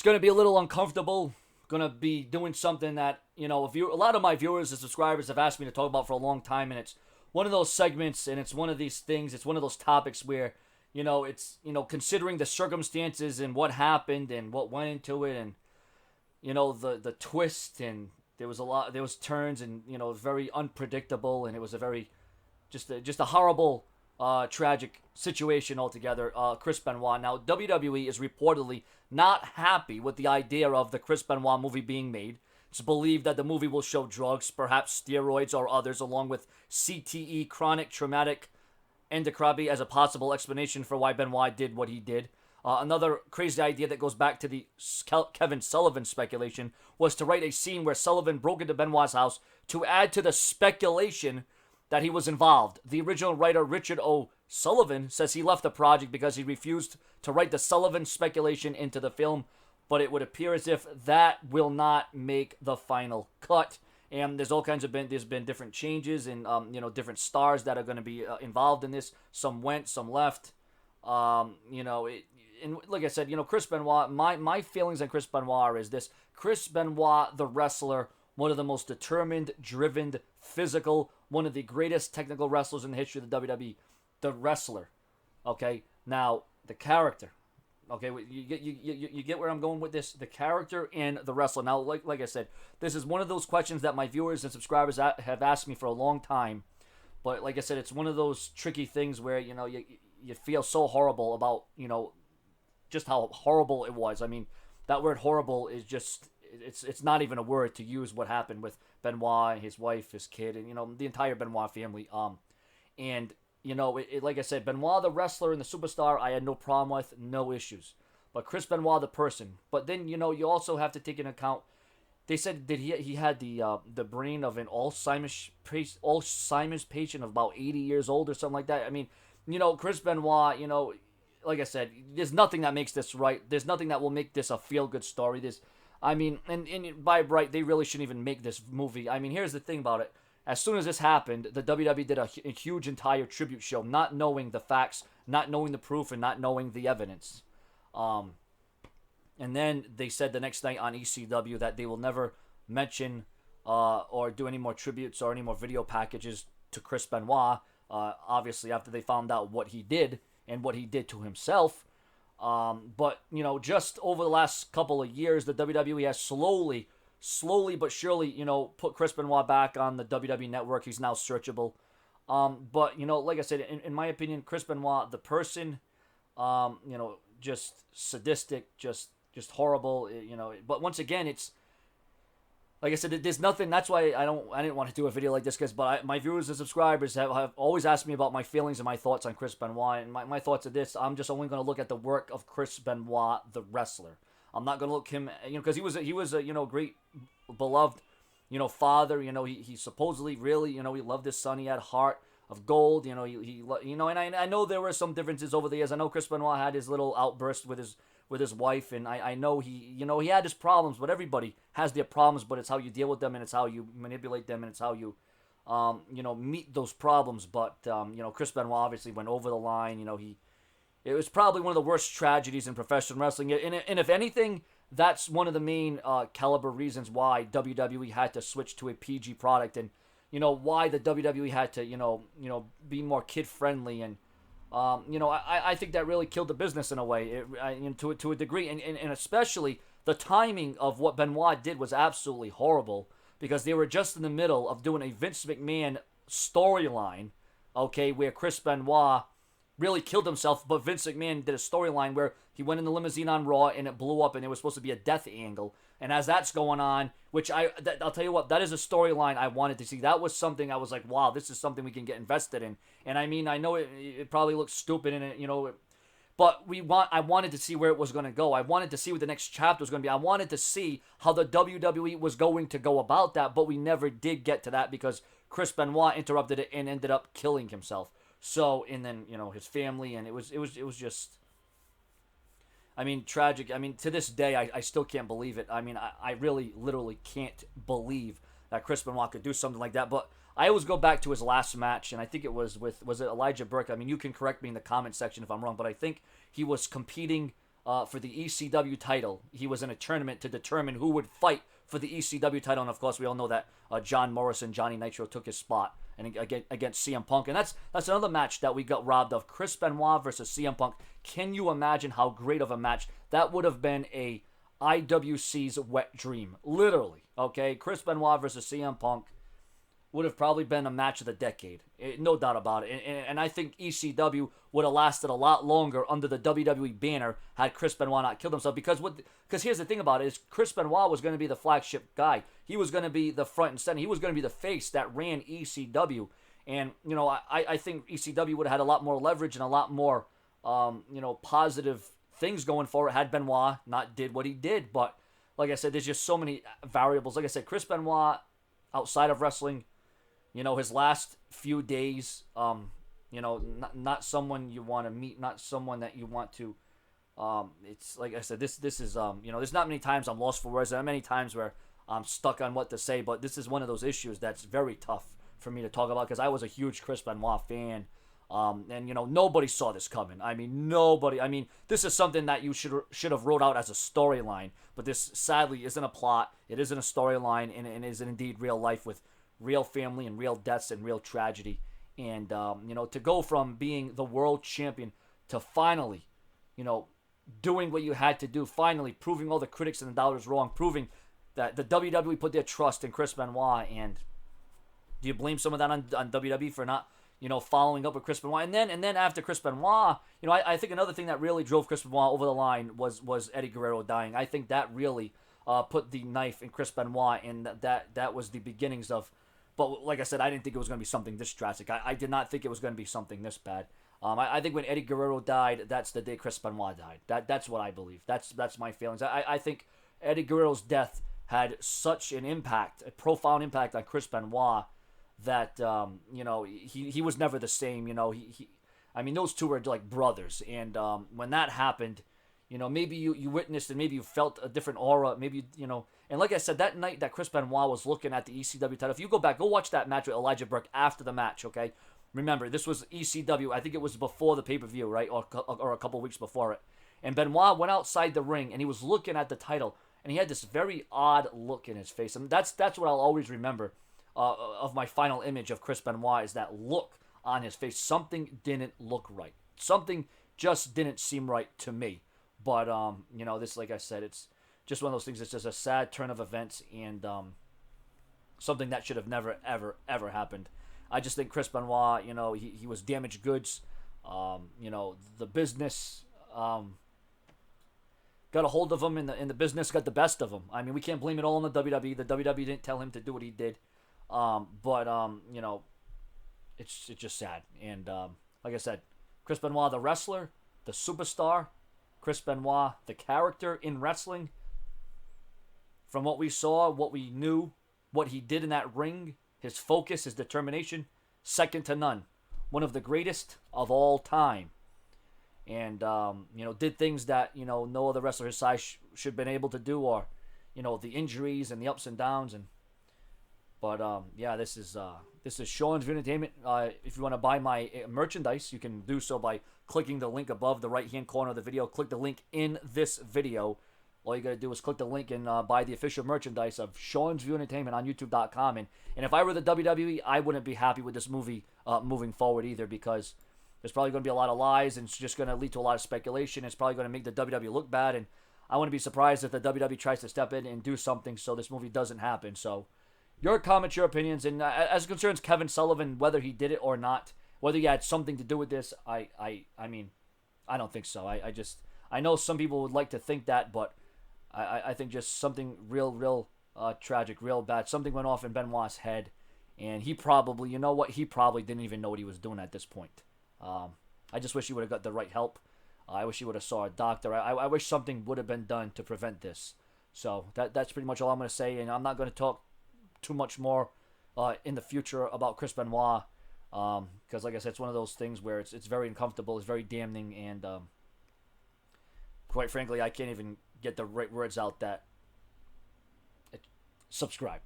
going to be a little uncomfortable. Going to be doing something that, a lot of my viewers and subscribers have asked me to talk about for a long time, and it's one of those segments, and it's one of these things, it's one of those topics where, it's, considering the circumstances and what happened and what went into it, and, the twist, and there was turns, and, it was very unpredictable, and it was a very, just a horrible, tragic situation altogether. Chris Benoit. Now, WWE is reportedly not happy with the idea of the Chris Benoit movie being made. It's believed that the movie will show drugs, perhaps steroids or others, along with CTE, chronic traumatic endocarditis, as a possible explanation for why Benoit did what he did. Another crazy idea that goes back to the Kevin Sullivan speculation was to write a scene where Sullivan broke into Benoit's house to add to the speculation that he was involved. The original writer, Richard O. Sullivan, says he left the project because he refused to write the Sullivan speculation into the film, but it would appear as if that will not make the final cut. And there's been different changes and different stars that are going to be involved in this. Some went, some left. And like I said, Chris Benoit, my feelings on Chris Benoit is this: Chris Benoit, the wrestler, one of the most determined, driven, physical, one of the greatest technical wrestlers in the history of the WWE. The wrestler, okay. Now the character, okay. You get where I'm going with this. The character and the wrestler. Now, like I said, this is one of those questions that my viewers and subscribers have asked me for a long time. But like I said, it's one of those tricky things where you feel so horrible about just how horrible it was. I mean, that word horrible is just. It's not even a word to use. What happened with Benoit, his wife, his kid, and the entire Benoit family. And like I said, Benoit the wrestler and the superstar, I had no problem with, no issues. But Chris Benoit the person. But then you also have to take into account. They said that he had the brain of an Alzheimer's patient of about 80 years old or something like that. I mean, Chris Benoit. Like I said, there's nothing that makes this right. There's nothing that will make this a feel-good story. And by right, they really shouldn't even make this movie. I mean, here's the thing about it. As soon as this happened, the WWE did a huge entire tribute show, not knowing the facts, not knowing the proof, and not knowing the evidence. And then they said the next night on ECW that they will never mention or do any more tributes or any more video packages to Chris Benoit, obviously after they found out what he did and what he did to himself. But, just over the last couple of years, the WWE has slowly but surely, put Chris Benoit back on the WWE network. He's now searchable. But, like I said, in my opinion, Chris Benoit, the person, just sadistic, just horrible, But once again, it's, like I said, there's nothing. That's why I didn't want to do a video like this, because my viewers and subscribers have always asked me about my feelings and my thoughts on Chris Benoit. And my thoughts are this: I'm just only going to look at the work of Chris Benoit, the wrestler. I'm not going to look him, because he was a great, beloved, father. He supposedly really, he loved his son. He had a heart of gold. And I know there were some differences over the years. I know Chris Benoit had his little outburst with his wife, and I know he had his problems, but everybody has their problems, but it's how you deal with them, and it's how you manipulate them, and it's how you, meet those problems. But, Chris Benoit obviously went over the line. It was probably one of the worst tragedies in professional wrestling, and if anything, that's one of the main caliber reasons why WWE had to switch to a PG product, and, why the WWE had to, be more kid-friendly, and, I think that really killed the business in a way, to a degree, and especially the timing of what Benoit did was absolutely horrible, because they were just in the middle of doing a Vince McMahon storyline, okay, where Chris Benoit really killed himself, but Vince McMahon did a storyline where he went in the limousine on Raw and it blew up, and it was supposed to be a death angle. And as that's going on, which I'll tell you what, that is a storyline I wanted to see. That was something I was like, wow, this is something we can get invested in. And I mean, I know it probably looks stupid, and but I wanted to see where it was going to go. I wanted to see what the next chapter was going to be. I wanted to see how the WWE was going to go about that, but we never did get to that because Chris Benoit interrupted it and ended up killing himself. So, and then, his family, and it was just, I mean, tragic. I mean, to this day, I still can't believe it. I mean, I really, literally can't believe that Chris Benoit could do something like that. But I always go back to his last match, and I think it was it Elijah Burke? I mean, you can correct me in the comment section if I'm wrong, but I think he was competing for the ECW title. He was in a tournament to determine who would fight for the ECW title, and of course we all know that John Morrison, Johnny Nitro, took his spot and against CM Punk, and that's another match that we got robbed of. Chris Benoit versus CM Punk. Can you imagine how great of a match that would have been? A IWC's wet dream, literally. Okay, Chris Benoit versus CM Punk would have probably been a match of the decade, no doubt about it. And I think ECW would have lasted a lot longer under the WWE banner had Chris Benoit not killed himself. Because here's the thing about it is Chris Benoit was going to be the flagship guy. He was going to be the front and center. He was going to be the face that ran ECW. And I think ECW would have had a lot more leverage and a lot more positive things going for it had Benoit not did what he did. But like I said, there's just so many variables. Like I said, Chris Benoit outside of wrestling. His last few days, not someone you want to meet, not someone that you want to, it's like I said, this is, there's not many times I'm lost for words. There are many times where I'm stuck on what to say, but this is one of those issues that's very tough for me to talk about because I was a huge Chris Benoit fan. And nobody saw this coming. I mean, nobody. I mean, this is something that you should have wrote out as a storyline, but this sadly isn't a plot. It isn't a storyline, and it is indeed real life with real family and real deaths and real tragedy. And to go from being the world champion to finally, doing what you had to do, finally proving all the critics and the doubters wrong, proving that the WWE put their trust in Chris Benoit. And do you blame some of that on WWE for not following up with Chris Benoit? And then after Chris Benoit, I think another thing that really drove Chris Benoit over the line was Eddie Guerrero dying. I think that really put the knife in Chris Benoit, and that was the beginnings of. But like I said, I didn't think it was going to be something this drastic. I did not think it was going to be something this bad. I think when Eddie Guerrero died, that's the day Chris Benoit died. That's what I believe. That's my feelings. I think Eddie Guerrero's death had such an impact, a profound impact on Chris Benoit, that he was never the same. I mean, those two were like brothers, and when that happened, maybe you witnessed and maybe you felt a different aura. Maybe and like I said, that night that Chris Benoit was looking at the ECW title, if you go back, go watch that match with Elijah Burke after the match, okay? Remember, this was ECW. I think it was before the pay-per-view, right? Or a couple weeks before it. And Benoit went outside the ring, and he was looking at the title, and he had this very odd look in his face. And that's what I'll always remember of my final image of Chris Benoit, is that look on his face. Something didn't look right. Something just didn't seem right to me. But, this, like I said, it's just one of those things. It's just a sad turn of events, and something that should have never, ever, ever happened. I just think Chris Benoit, he was damaged goods. The business got a hold of him, and the business got the best of him. I mean, we can't blame it all on the WWE. The WWE didn't tell him to do what he did. It's just sad. And like I said, Chris Benoit, the wrestler, the superstar, Chris Benoit, the character in wrestling, from what we saw, what we knew, what he did in that ring, his focus, his determination, second to none. One of the greatest of all time. And, did things that, no other wrestler his size should have been able to do, or, the injuries and the ups and downs. But this is Sean's View Entertainment. If you want to buy my merchandise, you can do so by clicking the link above the right-hand corner of the video. Click the link in this video. All you got to do is click the link and buy the official merchandise of Sean's View Entertainment on YouTube.com. And if I were the WWE, I wouldn't be happy with this movie moving forward either, because there's probably going to be a lot of lies, and it's just going to lead to a lot of speculation. It's probably going to make the WWE look bad, and I wouldn't be surprised if the WWE tries to step in and do something so this movie doesn't happen. So your comments, your opinions, and as it concerns Kevin Sullivan, whether he did it or not, whether he had something to do with this, I mean, I don't think so. I know some people would like to think that, but I think just something real tragic, real bad. Something went off in Benoit's head, and he probably, he probably didn't even know what he was doing at this point. I just wish he would have got the right help. I wish he would have saw a doctor. I wish something would have been done to prevent this. So that's pretty much all I'm going to say, and I'm not going to talk too much more in the future about Chris Benoit, because like I said, it's one of those things where it's very uncomfortable, it's very damning, and quite frankly, I can't even get the right words out. That subscribe.